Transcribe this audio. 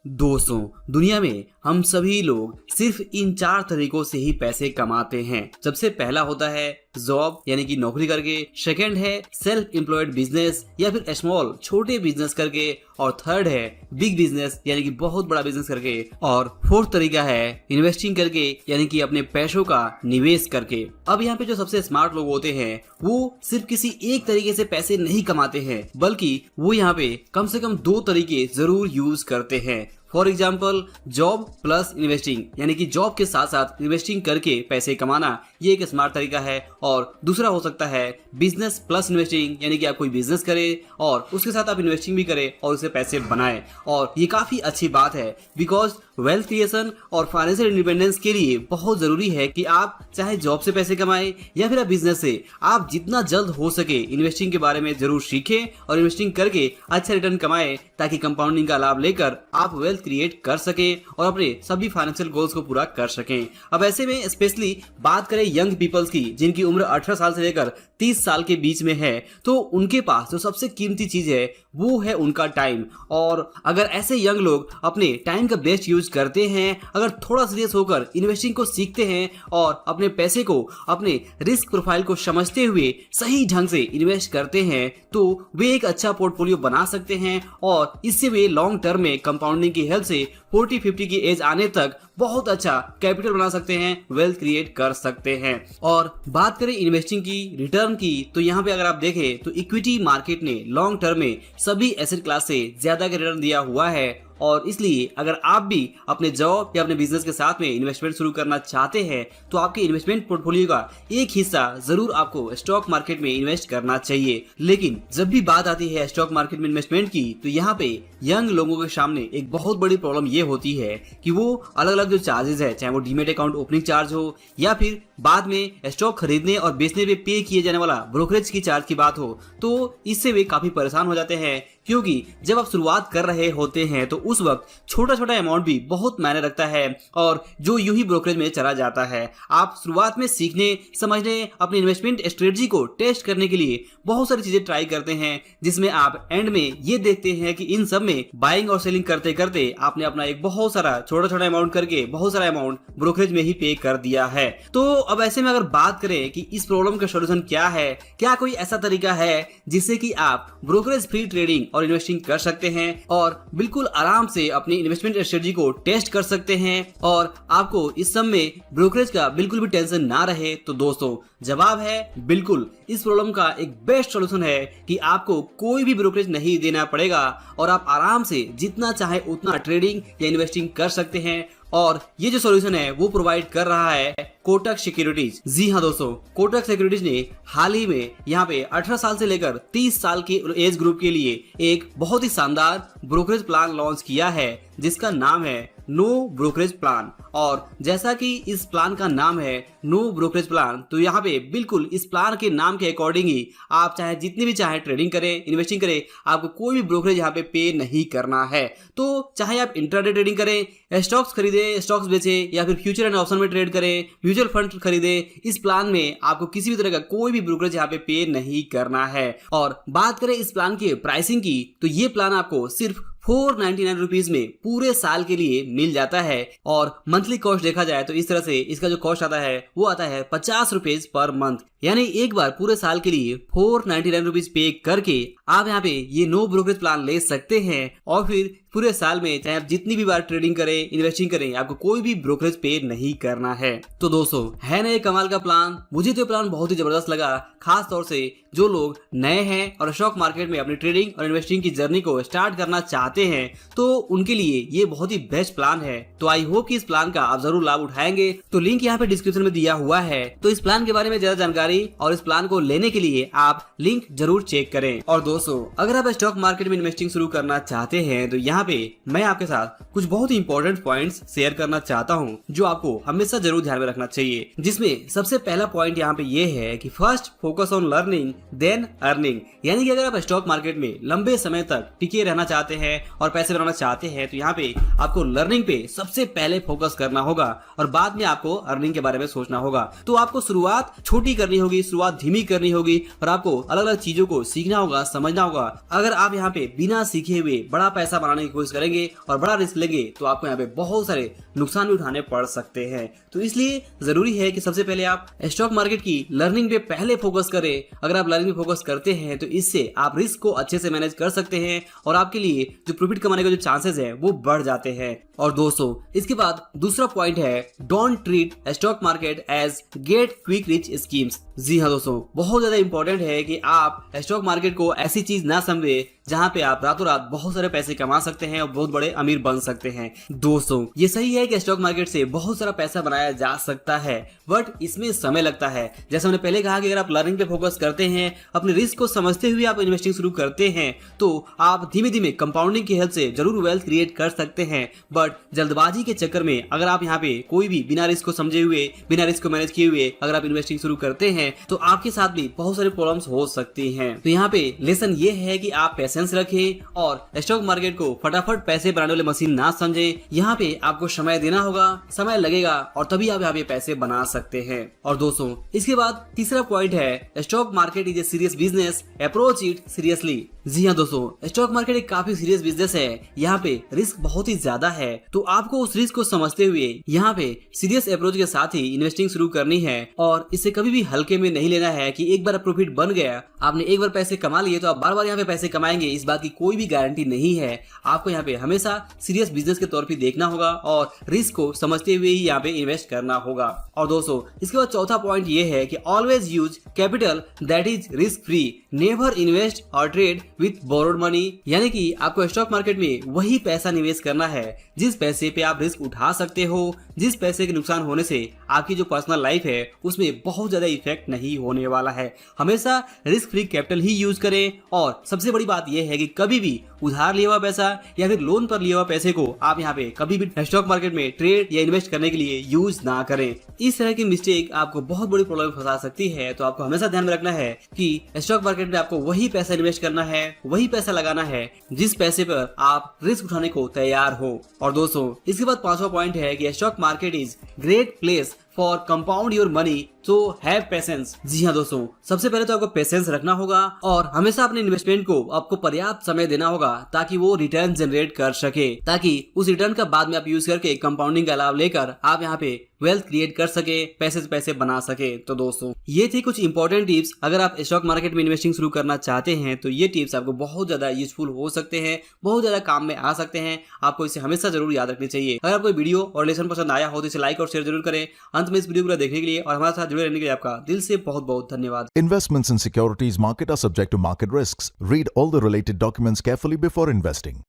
दोस्तों, दुनिया में हम सभी लोग सिर्फ इन 4 तरीकों से ही पैसे कमाते हैं। सबसे पहला होता है जॉब यानी कि नौकरी करके, सेकंड है सेल्फ एम्प्लॉयड बिजनेस या फिर स्मॉल छोटे बिजनेस करके, और थर्ड है बिग बिजनेस यानी कि बहुत बड़ा बिजनेस करके, और फोर्थ तरीका है इन्वेस्टिंग करके यानी कि अपने पैसों का निवेश करके। अब यहाँ पे जो सबसे स्मार्ट लोग होते हैं वो सिर्फ किसी एक तरीके से पैसे नहीं कमाते हैं, बल्कि वो यहाँ पे कम से कम 2 तरीके जरूर यूज करते हैं। For example, job plus investing यानी कि जॉब के साथ साथ इन्वेस्टिंग करके पैसे कमाना, ये एक स्मार्ट तरीका है। और दूसरा हो सकता है बिजनेस प्लस इन्वेस्टिंग यानी कि आप कोई बिजनेस करें और उसके साथ आप इन्वेस्टिंग भी करें और उससे पैसे बनाएं। और ये काफी अच्छी बात है, बिकॉज वेल्थ क्रिएशन और फाइनेंशियल इंडिपेंडेंस के लिए बहुत जरूरी है कि आप चाहे जॉब से पैसे कमाएं या फिर आप बिजनेस से, आप जितना जल्द हो सके इन्वेस्टिंग के बारे में जरूर सीखें और इन्वेस्टिंग करके अच्छा रिटर्न कमाएं, ताकि कंपाउंडिंग का लाभ लेकर आप वेल्थ क्रिएट कर सके और अपने सभी फाइनेंशियल गोल्स को पूरा कर सकें। अब ऐसे में स्पेशली बात करें यंग पीपल्स की, जिनकी उम्र 18 साल से लेकर 30 साल के बीच में है, तो उनके पास जो सबसे कीमती चीज है वो है उनका टाइम। और अगर ऐसे यंग लोग अपने टाइम का बेस्ट यूज करते हैं, अगर थोड़ा सीरियस होकर इन्वेस्टिंग को सीखते हैं और अपने पैसे को अपने रिस्क प्रोफाइल को समझते हुए सही ढंग से इन्वेस्ट करते हैं, तो वे एक अच्छा पोर्टफोलियो बना सकते हैं और इससे वे लॉन्ग टर्म में कंपाउंडिंग की हेल्प से 40-50 की एज आने तक बहुत अच्छा कैपिटल बना सकते हैं, वेल्थ क्रिएट कर सकते हैं। और बात करें इन्वेस्टिंग की, रिटर्न की, तो यहाँ पे अगर आप देखें तो इक्विटी मार्केट ने लॉन्ग टर्म में सभी एसेट क्लास से ज्यादा का रिटर्न दिया हुआ है। और इसलिए अगर आप भी अपने जॉब या अपने बिजनेस के साथ में इन्वेस्टमेंट शुरू करना चाहते हैं, तो आपके इन्वेस्टमेंट पोर्टफोलियो का एक हिस्सा जरूर आपको स्टॉक मार्केट में इन्वेस्ट करना चाहिए। लेकिन जब भी बात आती है स्टॉक मार्केट में इन्वेस्टमेंट की, तो यहाँ पे यंग लोगों के सामने एक बहुत बड़ी प्रॉब्लम ये होती है कि वो अलग अलग जो चार्जेस है, चाहे वो डीमेट अकाउंट ओपनिंग चार्ज हो या फिर बाद में स्टॉक खरीदने और बेचने पे पे किए जाने वाला ब्रोकरेज की चार्ज की बात हो, तो इससे वे काफी परेशान हो जाते हैं। क्योंकि जब आप शुरुआत कर रहे होते हैं तो उस वक्त छोटा छोटा अमाउंट भी बहुत मायने रखता है और जो यूं ही ब्रोकरेज में चला जाता है। आप शुरुआत में सीखने, समझने, अपनी इन्वेस्टमेंट स्ट्रेटजी को टेस्ट करने के लिए बहुत सारी चीजें ट्राई करते हैं, जिसमें आप एंड में ये देखते हैं कि इन सब में बाइंग और सेलिंग करते करते आपने अपना एक बहुत सारा छोटा छोटा अमाउंट करके बहुत सारा अमाउंट ब्रोकरेज में ही पे कर दिया है। तो अब ऐसे में अगर बात करें कि इस प्रॉब्लम का सोल्यूशन क्या है, क्या कोई ऐसा तरीका है जिससे कि आप ब्रोकरेज फ्री ट्रेडिंग और इन्वेस्टिंग कर सकते हैं और बिल्कुल आराम से अपनी इन्वेस्टमेंट स्ट्रेटजी को टेस्ट कर सकते हैं और आपको इस सब में ब्रोकरेज का बिल्कुल भी टेंशन ना रहे, तो दोस्तों जवाब है बिल्कुल। इस प्रॉब्लम का एक बेस्ट सॉल्यूशन है कि आपको कोई भी ब्रोकरेज नहीं देना पड़ेगा और आप आराम से जितना चाहे उतना ट्रेडिंग या इन्वेस्टिंग कर सकते हैं। और ये जो सॉल्यूशन है वो प्रोवाइड कर रहा है कोटक सिक्योरिटीज। जी हाँ दोस्तों, कोटक सिक्योरिटीज ने हाल ही में यहाँ पे 18 साल से लेकर 30 साल के एज ग्रुप के लिए एक बहुत ही शानदार ब्रोकरेज प्लान लॉन्च किया है, जिसका नाम है नो ब्रोकरेज प्लान। और जैसा कि इस प्लान का नाम है नो ब्रोकरेज प्लान, तो यहाँ पे बिल्कुल इस प्लान के नाम के अकॉर्डिंग ही आप चाहे जितनी भी चाहे ट्रेडिंग करें, इन्वेस्टिंग करें, आपको कोई भी ब्रोकरेज यहाँ पे नहीं करना है। तो चाहे आप इंट्राडे ट्रेडिंग करें, स्टॉक्स खरीदें, स्टॉक्स बेचें या फिर फ्यूचर एंड ऑप्शन में ट्रेड करें, म्यूचुअल फंड खरीदें, इस प्लान में आपको किसी भी तरह का कोई भी ब्रोकरेज यहाँ पे नहीं करना है। और बात करें इस प्लान की प्राइसिंग की, तो ये प्लान आपको सिर्फ 499 रुपीज में पूरे साल के लिए मिल जाता है। और मंथली कॉस्ट देखा जाए तो इस तरह से इसका जो कॉस्ट आता है वो आता है 50 रुपीज पर मंथ, यानी एक बार पूरे साल के लिए 499 रुपीज पे करके आप यहाँ पे ये नो ब्रोकरेज प्लान ले सकते हैं। और फिर पूरे साल में चाहे आप जितनी भी बार ट्रेडिंग करें, इन्वेस्टिंग करें, आपको कोई भी ब्रोकरेज पे नहीं करना है। तो दोस्तों, है ना ये कमाल का प्लान? मुझे तो प्लान बहुत ही जबरदस्त लगा, खास तौर से जो लोग नए हैं और स्टॉक मार्केट में अपनी ट्रेडिंग और इन्वेस्टिंग की जर्नी को स्टार्ट करना चाहते हैं, तो उनके लिए ये बहुत ही बेस्ट प्लान है। तो आई होप कि इस प्लान का आप जरूर लाभ उठाएंगे। तो लिंक यहाँ पे डिस्क्रिप्शन में दिया हुआ है, तो इस प्लान के बारे में ज्यादा जानकारी और इस प्लान को लेने के लिए आप लिंक जरूर चेक करें। और दोस्तों, अगर आप स्टॉक मार्केट में इन्वेस्टिंग शुरू करना चाहते हैं, तो यहाँ पे मैं आपके साथ कुछ बहुत ही इंपॉर्टेंट पॉइंट्स शेयर करना चाहता हूँ, जो आपको हमेशा जरूर ध्यान में रखना चाहिए। जिसमें सबसे पहला पॉइंट यहाँ पे ये है कि first focus on learning then earning, यानी कि अगर आप स्टॉक मार्केट में लंबे समय तक टिके रहना चाहते हैं और पैसे बनाना चाहते हैं, तो यहाँ पे आपको लर्निंग पे सबसे पहले फोकस करना होगा और बाद में आपको अर्निंग के बारे में सोचना होगा। तो आपको शुरुआत छोटी करनी होगी, शुरुआत धीमी करनी होगी और आपको अलग अलग चीजों को सीखना होगा, समझना होगा। अगर आप यहाँ पे बिना सीखे हुए बड़ा पैसा बनाने की कोशिश करेंगे और बड़ा रिस्क लेंगे तो आपको यहाँ पे बहुत सारे नुकसान भी उठाने पड़ सकते हैं। तो इसलिए जरूरी है कि सबसे पहले आप स्टॉक मार्केट की लर्निंग पे पहले फोकस करें। अगर आप लर्निंग पे फोकस करते हैं तो इससे आप रिस्क को अच्छे से मैनेज कर सकते हैं और आपके लिए जो प्रॉफिट कमाने का जो चांसेस है वो बढ़ जाते हैं। और दोस्तों इसके बाद दूसरा पॉइंट है don't treat stock market as get quick rich schemes. जी हाँ दोस्तों, बहुत ज्यादा इंपॉर्टेंट है कि आप स्टॉक मार्केट को ऐसी चीज ना समझे जहां पे आप रातों रात बहुत सारे पैसे कमा सकते हैं और बहुत बड़े अमीर बन सकते हैं। दोस्तों ये सही है कि स्टॉक मार्केट से बहुत सारा पैसा बनाया जा सकता है, बट इसमें समय लगता है। जैसे मैंने पहले कहा कि अगर आप लर्निंग पे फोकस करते हैं, अपने रिस्क को समझते हुए आप इन्वेस्टिंग शुरू करते हैं तो आप धीमे धीमे कंपाउंडिंग की हेल्प से जरूर वेल्थ क्रिएट कर सकते हैं। बट जल्दबाजी के चक्कर में अगर आप यहाँ पे कोई भी बिना रिस्क को समझे हुए, बिना रिस्क को मैनेज किए हुए अगर आप इन्वेस्टिंग शुरू करते हैं तो आपके साथ भी बहुत सारी प्रॉब्लम्स हो सकती हैं। तो यहाँ पे लेसन ये है कि आप पेशेंस रखें और स्टॉक मार्केट को फटाफट पैसे बनाने वाले मशीन ना समझे। यहाँ पे आपको समय देना होगा, समय लगेगा और तभी आप यहाँ पे पैसे बना सकते हैं। और दोस्तों इसके बाद तीसरा पॉइंट है stock market is a serious business, approach it seriously. जी हाँ दोस्तों, स्टॉक मार्केट एक काफी सीरियस बिजनेस है। यहाँ पे रिस्क बहुत ही ज्यादा है, तो आपको उस रिस्क को समझते हुए यहाँ पे सीरियस अप्रोच के साथ ही इन्वेस्टिंग शुरू करनी है और इसे कभी भी हल्के में नहीं लेना है कि एक बार प्रॉफिट बन गया, आपने एक बार पैसे कमा लिए तो आप बार बार यहाँ पे पैसे कमाएंगे, इस बात की कोई भी गारंटी नहीं है। आपको यहाँ पे हमेशा सीरियस बिजनेस के तौर पे देखना होगा और रिस्क को समझते हुए ही यहाँ पे इन्वेस्ट करना होगा। और दोस्तों इसके बाद चौथा पॉइंट ये है कि always use capital that is risk free, never invest और ट्रेड विथ बोरोड मनी। यानी कि आपको स्टॉक मार्केट में वही पैसा निवेश करना है जिस पैसे पे आप रिस्क उठा सकते हो, जिस पैसे के नुकसान होने से आपकी जो पर्सनल लाइफ है उसमें बहुत ज्यादा इफेक्ट नहीं होने वाला है। हमेशा रिस्क फ्री कैपिटल ही यूज करें और सबसे बड़ी बात यह है कि कभी भी उधार लिया हुआ पैसा या फिर लोन पर लिया हुआ पैसे को आप यहाँ पे कभी भी स्टॉक मार्केट में ट्रेड या इन्वेस्ट करने के लिए यूज ना करें। इस तरह की मिस्टेक आपको बहुत बड़ी प्रॉब्लम में फंसा सकती है। तो आपको हमेशा ध्यान में रखना है कि स्टॉक मार्केट में आपको वही पैसा इन्वेस्ट करना है, वही पैसा लगाना है जिस पैसे पर आप रिस्क उठाने को तैयार हो। और दोस्तों इसके बाद पांचवा पॉइंट है कि stock market is great place for compound your money, तो हैव पेशेंस। जी हाँ दोस्तों, सबसे पहले तो आपको पेशेंस रखना होगा और हमेशा अपने इन्वेस्टमेंट को आपको पर्याप्त समय देना होगा ताकि वो रिटर्न जनरेट कर सके, ताकि उस रिटर्न का बाद में आप यूज करके कंपाउंडिंग का लाभ लेकर आप यहाँ पे वेल्थ क्रिएट कर सके, पैसे से पैसे बना सके। तो दोस्तों ये थी कुछ इंपॉर्टेंट टिप्स। अगर आप स्टॉक मार्केट में इन्वेस्टिंग शुरू करना चाहते हैं तो ये टिप्स आपको बहुत ज्यादा यूजफुल हो सकते हैं, बहुत ज्यादा काम में आ सकते हैं। आपको इसे हमेशा जरूर याद रखनी चाहिए। अगर आपको वीडियो और लेसन पसंद आया हो तो इसे लाइक और शेयर जरूर करें। अंत में इस वीडियो को देखने के लिए और हमारे साथ जुड़े रहने के लिए आपका दिल से बहुत बहुत धन्यवाद। Investments in securities market are subject to market risks. Read all the related documents carefully before investing.